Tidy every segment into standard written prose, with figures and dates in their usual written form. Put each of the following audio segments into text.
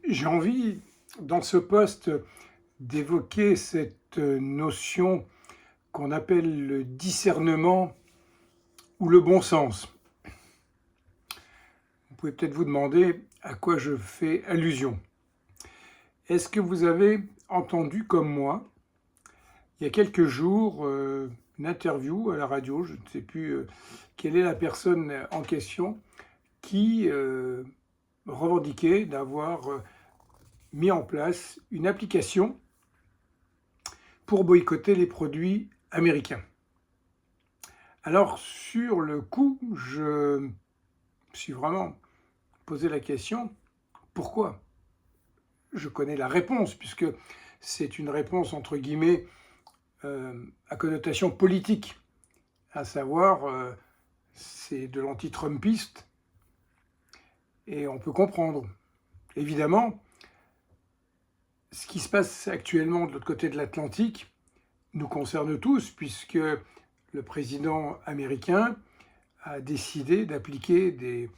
J'ai envie, dans ce poste, d'évoquer cette notion qu'on appelle le discernement ou le bon sens. Vous pouvez peut-être vous demander à quoi je fais allusion. Est-ce que vous avez entendu, comme moi, il y a quelques jours, une interview à la radio, je ne sais plus quelle est la personne en question, qui revendiquait d'avoir mis en place une application pour boycotter les produits américains. Alors, sur le coup, je me suis vraiment posé la question, pourquoi? Je connais la réponse, puisque c'est une réponse, entre guillemets, à connotation politique, à savoir, c'est de l'anti-trumpiste, et on peut comprendre. Évidemment, ce qui se passe actuellement de l'autre côté de l'Atlantique nous concerne tous, puisque le président américain a décidé d'appliquer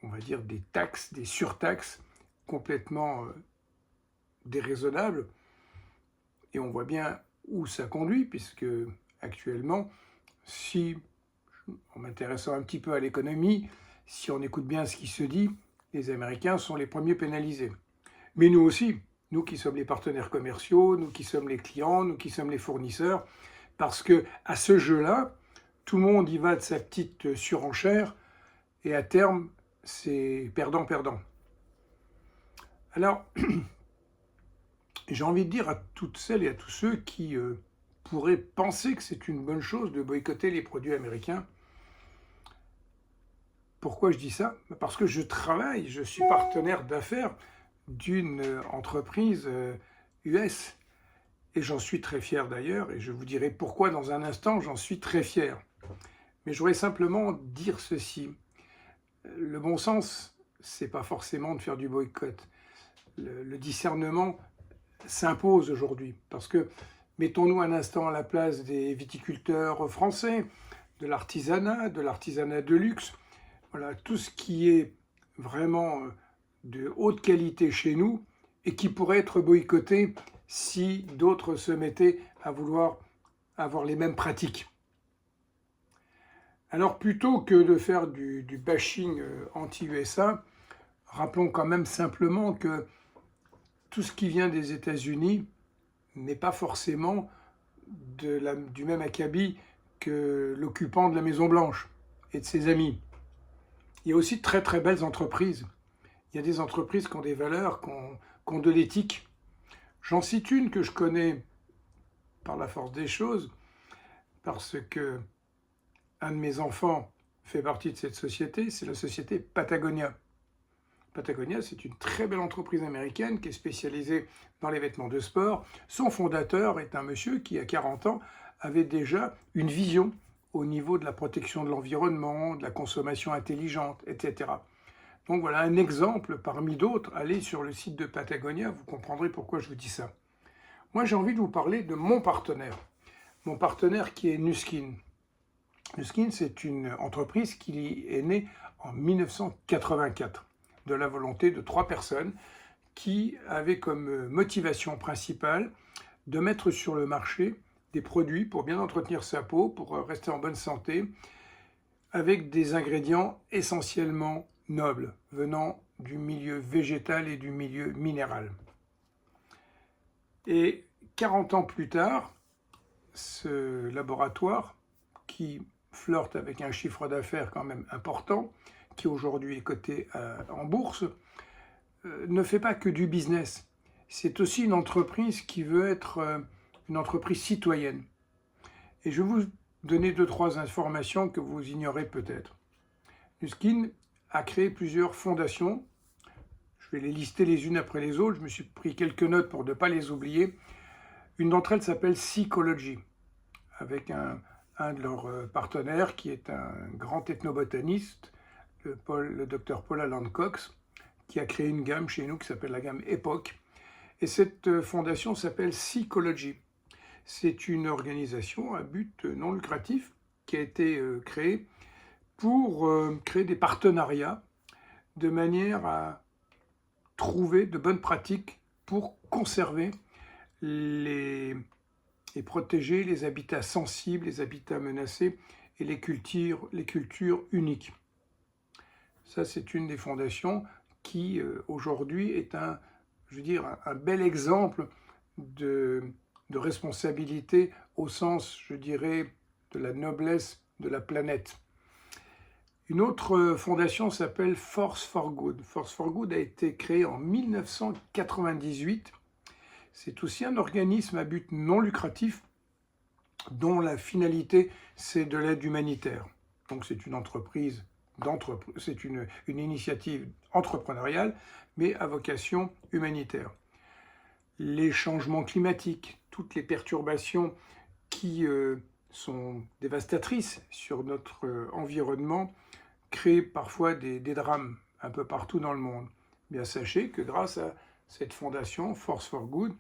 on va dire, des taxes, des surtaxes complètement déraisonnables. Et on voit bien où ça conduit, puisque actuellement, si, en m'intéressant un petit peu à l'économie, si on écoute bien ce qui se dit, les Américains sont les premiers pénalisés. Mais nous aussi, nous qui sommes les partenaires commerciaux, nous qui sommes les clients, nous qui sommes les fournisseurs, parce que à ce jeu-là, tout le monde y va de sa petite surenchère, et à terme, c'est perdant-perdant. Alors, j'ai envie de dire à toutes celles et à tous ceux qui pourraient penser que c'est une bonne chose de boycotter les produits américains. Pourquoi je dis ça? Parce que je suis partenaire d'affaires d'une entreprise US. Et j'en suis très fier d'ailleurs, et je vous dirai pourquoi dans un instant, j'en suis très fier. Mais je voudrais simplement dire ceci. Le bon sens, c'est pas forcément de faire du boycott. Le discernement s'impose aujourd'hui, parce que mettons-nous un instant à la place des viticulteurs français, de l'artisanat de luxe, voilà, tout ce qui est vraiment de haute qualité chez nous et qui pourrait être boycotté si d'autres se mettaient à vouloir avoir les mêmes pratiques. Alors plutôt que de faire du bashing anti-USA, rappelons quand même simplement que tout ce qui vient des États-Unis n'est pas forcément du même acabit que l'occupant de la Maison-Blanche et de ses amis. Il y a aussi de très très belles entreprises. Il y a des entreprises qui ont des valeurs, qui ont de l'éthique. J'en cite une que je connais par la force des choses, parce que un de mes enfants fait partie de cette société, c'est la société Patagonia. Patagonia, c'est une très belle entreprise américaine qui est spécialisée dans les vêtements de sport. Son fondateur est un monsieur qui, à 40 ans, avait déjà une vision au niveau de la protection de l'environnement, de la consommation intelligente, etc. Donc voilà un exemple parmi d'autres. Allez sur le site de Patagonia, vous comprendrez pourquoi je vous dis ça. Moi, j'ai envie de vous parler de mon partenaire. Mon partenaire qui est Nuskin. Nuskin, c'est une entreprise qui est née en 1984 de la volonté de 3 personnes qui avaient comme motivation principale de mettre sur le marché des produits pour bien entretenir sa peau, pour rester en bonne santé, avec des ingrédients essentiellement nobles, venant du milieu végétal et du milieu minéral. Et 40 ans plus tard, ce laboratoire, qui flirte avec un chiffre d'affaires quand même important, qui aujourd'hui est coté en bourse, ne fait pas que du business. C'est aussi une entreprise qui veut être une entreprise citoyenne. Et je vais vous donner 2-3 informations que vous ignorez peut-être. Nuskin a créé plusieurs fondations. Je vais les lister les unes après les autres. Je me suis pris quelques notes pour ne pas les oublier. Une d'entre elles s'appelle Seacology, avec un de leurs partenaires qui est un grand ethnobotaniste, le docteur Paul Alan Cox, qui a créé une gamme chez nous qui s'appelle la gamme Epoch. Et cette fondation s'appelle Seacology. C'est une organisation à but non lucratif qui a été créée pour créer des partenariats de manière à trouver de bonnes pratiques pour conserver et protéger les habitats sensibles, les habitats menacés et les cultures uniques. Ça, c'est une des fondations qui, aujourd'hui, est un bel exemple de responsabilité au sens, je dirais, de la noblesse de la planète. Une autre fondation s'appelle Force for Good. Force for Good a été créée en 1998. C'est aussi un organisme à but non lucratif dont la finalité, c'est de l'aide humanitaire. Donc c'est une entreprise, c'est une initiative entrepreneuriale, mais à vocation humanitaire. Les changements climatiques, toutes les perturbations qui sont dévastatrices sur notre environnement, créent parfois des drames un peu partout dans le monde. Bien sachez que grâce à cette fondation, Force for Good,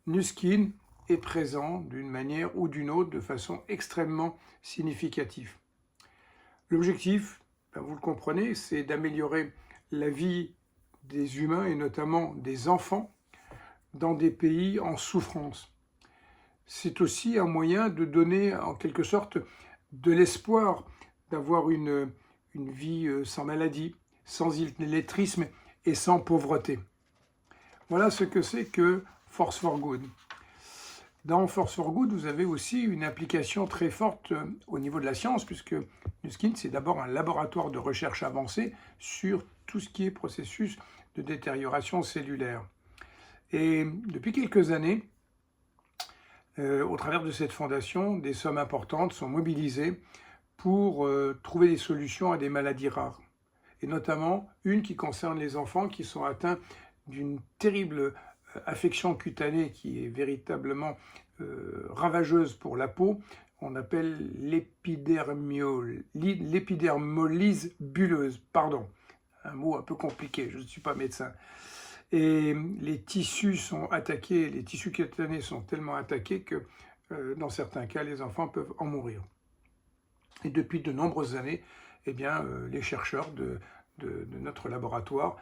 Nu Skin est présent d'une manière ou d'une autre de façon extrêmement significative. L'objectif, vous le comprenez, c'est d'améliorer la vie des humains et notamment des enfants dans des pays en souffrance. C'est aussi un moyen de donner en quelque sorte de l'espoir d'avoir une vie sans maladie, sans illettrisme et sans pauvreté. Voilà ce que c'est que Force for Good. Dans Force for Good, vous avez aussi une implication très forte au niveau de la science, puisque Nu Skin, c'est d'abord un laboratoire de recherche avancée sur tout ce qui est processus de détérioration cellulaire. Et depuis quelques années, au travers de cette fondation, des sommes importantes sont mobilisées pour trouver des solutions à des maladies rares. Et notamment une qui concerne les enfants qui sont atteints d'une terrible affection cutanée qui est véritablement ravageuse pour la peau. On appelle l'épidermolyse bulleuse. Pardon, un mot un peu compliqué, je ne suis pas médecin. Et les tissus sont attaqués, les tissus cutanés sont tellement attaqués que dans certains cas, les enfants peuvent en mourir. Et depuis de nombreuses années, eh bien, les chercheurs de notre laboratoire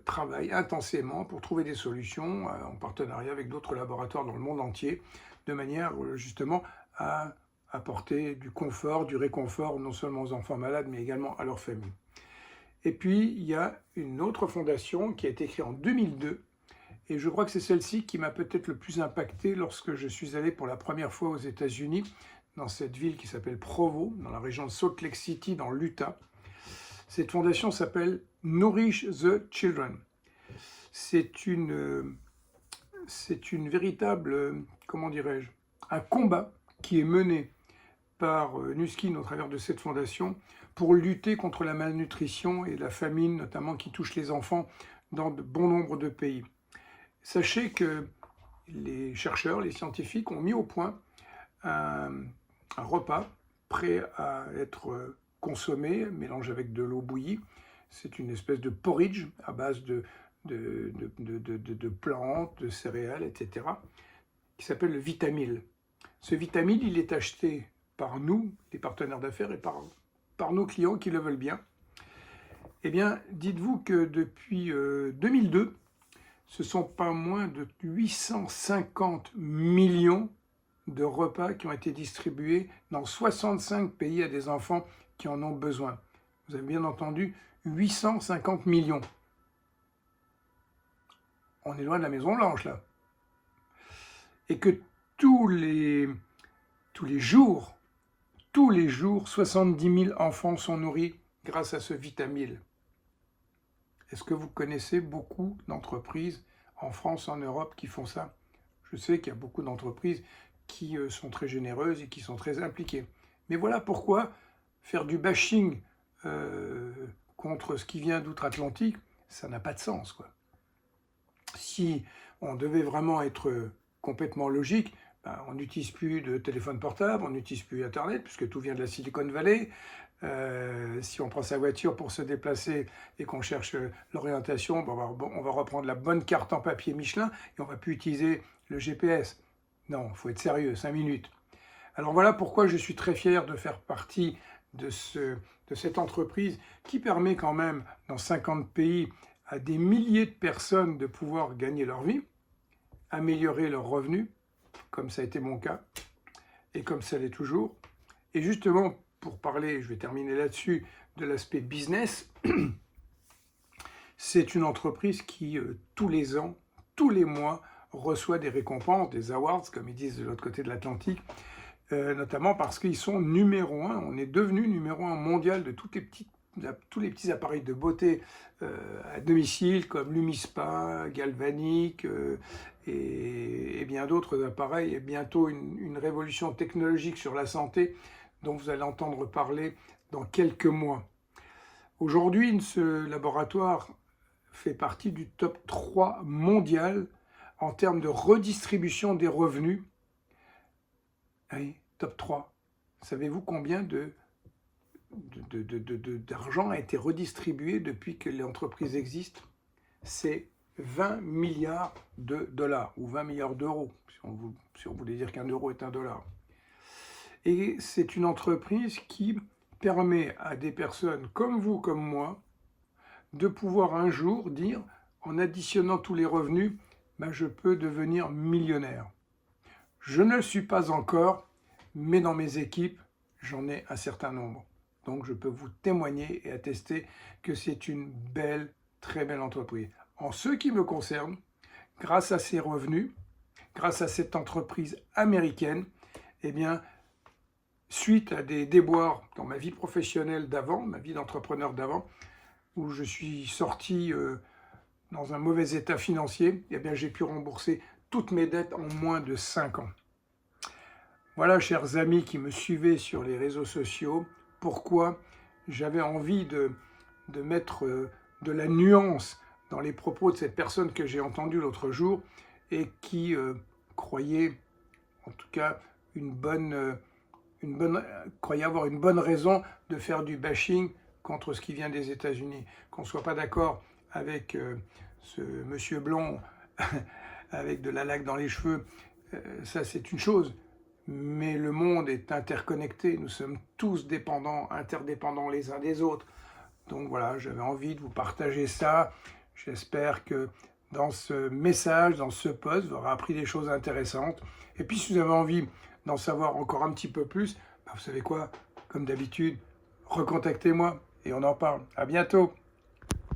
travaillent intensément pour trouver des solutions en partenariat avec d'autres laboratoires dans le monde entier, de manière justement à apporter du confort, du réconfort, non seulement aux enfants malades, mais également à leurs familles. Et puis, il y a une autre fondation qui a été créée en 2002, et je crois que c'est celle-ci qui m'a peut-être le plus impacté lorsque je suis allé pour la première fois aux États-Unis, dans cette ville qui s'appelle Provo, dans la région de Salt Lake City, dans l'Utah. Cette fondation s'appelle Nourish the Children. C'est une véritable, comment dirais-je, un combat qui est mené par Nu Skin au travers de cette fondation pour lutter contre la malnutrition et la famine, notamment qui touche les enfants dans de bon nombre de pays. Sachez que les chercheurs, les scientifiques ont mis au point un repas prêt à être consommé, mélangé avec de l'eau bouillie. C'est une espèce de porridge à base de plantes, de céréales, etc., qui s'appelle le Vitamil. Ce Vitamil, il est acheté par nous, les partenaires d'affaires, et par nos clients qui le veulent bien. Eh bien, dites-vous que depuis 2002, ce sont pas moins de 850 millions de repas qui ont été distribués dans 65 pays à des enfants qui en ont besoin. Vous avez bien entendu, 850 millions. On est loin de la Maison Blanche, là. Et que tous les jours, 70 000 enfants sont nourris grâce à ce Vitamil. Est-ce que vous connaissez beaucoup d'entreprises en France, en Europe, qui font ça? Je sais qu'il y a beaucoup d'entreprises qui sont très généreuses et qui sont très impliquées. Mais voilà pourquoi faire du bashing contre ce qui vient d'outre-Atlantique, ça n'a pas de sens, quoi. Si on devait vraiment être complètement logique, on n'utilise plus de téléphone portable, on n'utilise plus Internet, puisque tout vient de la Silicon Valley. Si on prend sa voiture pour se déplacer et qu'on cherche l'orientation, on va reprendre la bonne carte en papier Michelin et on ne va plus utiliser le GPS. Non, il faut être sérieux, 5 minutes. Alors voilà pourquoi je suis très fier de faire partie de cette entreprise qui permet quand même, dans 50 pays, à des milliers de personnes de pouvoir gagner leur vie, améliorer leurs revenus, comme ça a été mon cas, et comme ça l'est toujours. Et justement, pour parler, je vais terminer là-dessus, de l'aspect business, c'est une entreprise qui, tous les ans, tous les mois, reçoit des récompenses, des awards, comme ils disent de l'autre côté de l'Atlantique, notamment parce qu'ils sont numéro un. On est devenu numéro un mondial de tous les petits appareils de beauté à domicile, comme Lumispa, Galvanic et bien d'autres appareils, et bientôt une révolution technologique sur la santé dont vous allez entendre parler dans quelques mois. Aujourd'hui, ce laboratoire fait partie du top 3 mondial en termes de redistribution des revenus. Oui, top 3. Savez-vous combien d'argent a été redistribué depuis que l'entreprise existe? C'est 20 milliards de dollars, ou 20 milliards d'euros, si on voulait dire qu'un euro est un dollar. Et c'est une entreprise qui permet à des personnes comme vous, comme moi, de pouvoir un jour dire, en additionnant tous les revenus, ben je peux devenir millionnaire. Je ne le suis pas encore, mais dans mes équipes, j'en ai un certain nombre. Donc je peux vous témoigner et attester que c'est une belle, très belle entreprise. En ce qui me concerne, grâce à ces revenus, grâce à cette entreprise américaine, eh bien, suite à des déboires dans ma vie professionnelle d'avant, ma vie d'entrepreneur d'avant, où je suis sorti dans un mauvais état financier, eh bien, j'ai pu rembourser toutes mes dettes en moins de 5 ans. Voilà, chers amis qui me suivaient sur les réseaux sociaux, pourquoi j'avais envie de mettre de la nuance dans les propos de cette personne que j'ai entendue l'autre jour et qui croyait, en tout cas, croyait avoir une bonne raison de faire du bashing contre ce qui vient des États-Unis. Qu'on ne soit pas d'accord avec ce monsieur blond avec de la laque dans les cheveux, ça c'est une chose. Mais le monde est interconnecté, nous sommes tous dépendants, interdépendants les uns des autres. Donc voilà, j'avais envie de vous partager ça. J'espère que dans ce message, dans ce post, vous aurez appris des choses intéressantes. Et puis si vous avez envie d'en savoir encore un petit peu plus, ben vous savez quoi, comme d'habitude, recontactez-moi et on en parle. À bientôt.